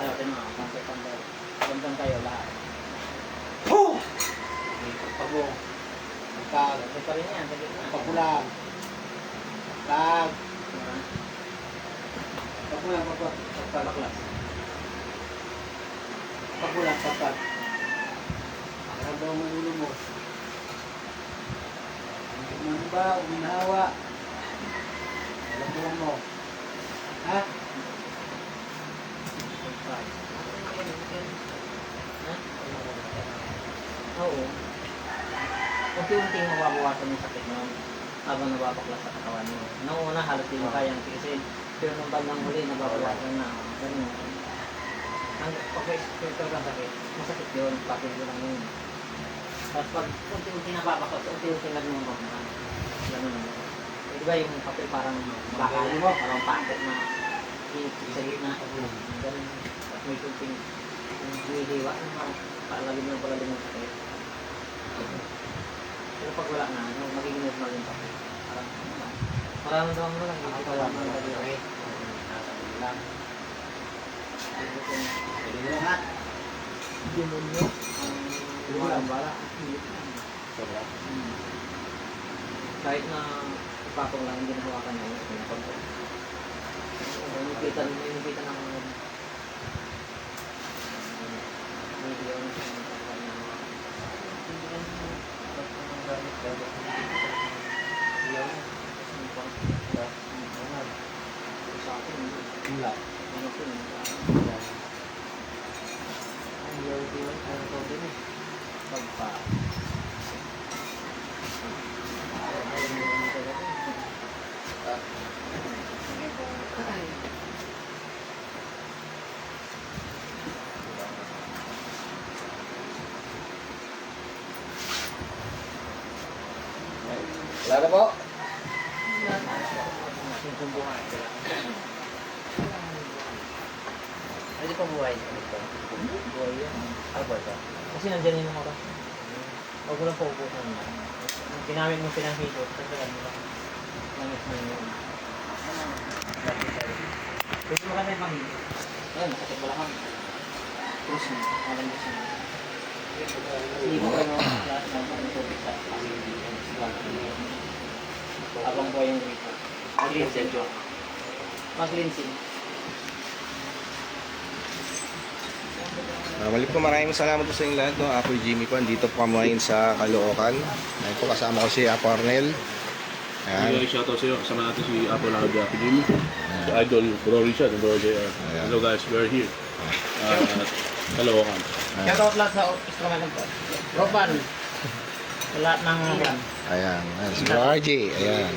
Ayaw, tinama. Pantay kayo lahat. Pagpagong. Pag, ito pa rin yan. Pagpulang. Pagpulang. Baklas. Pagpulang. Pagpulang mo ulo mo. Ano ba? Uminawa. Alam mo. Ha? Oo. Unti-unti mababawasan yung sakit mo habang nababaklas sa katawan mo. Noong una, halos di mo kayang tiisin. Pero nung bandang huli, nababawasan na. Ganun. Ang pag-spiritual kang sakit, masakit yun. Pagod yun lang yun. Tapos pag unti-unti nababaklas, unti-unti nagmumag na. Ganun naman. Di ba yung papel parang bakal mo, parang packet na sa gitna. Ganun. Tapos may kunting humihiwa. Palalim ng ng sakit. Pero pag wala na, magiging normal yung papel. Parang doon mo lang. Nakatawa mo lang. Nasa mo lang. Pwede mo lahat. Demonyo. Ang bala. Sobra. Kahit na ipatong lang, hindi nahawakan niya yung pinapagod. May nipitan ng mga may hiyaw na siya ng kanya. Hiyaw na. Sa akin, Mula. ano ko yun? Ang hiyaw din, ano to din eh. Pagpa. Wala na po. Yung buhay. Pwede pa buhay. Buhay yan. Ano ba ito? Kasi nandyan yung mga huwag mo lang paupusan mo. Ginamit mo pinanghito, tagdagan mo lang. Langis mo yun. Pwede mo ka na yung panghito. Ayan, sakit wala kang. Cross mo, malambos mo. Kasi mo kayo lahat ng tubig sa habang buhay yung rito. Mag-cleansing. Mag-cleansing. Muli po, maraming salamat po sa inyong lahat. Ako yung Jimmy po. Dito po kami ngayon sa Caloocan. Ngayon po kasama ko si Apo Arnel. Ayan. Shoutout sa iyo. Kasama natin si Apo Lago de Apo Jimmy. Si Idol Bro Richard and Bro JR. Hello guys, we're here. Caloocan. Shoutout lahat sa instrument ng Roban. Sa lahat ng Roban. Ayan. Ayan. Si RJ. Ayan.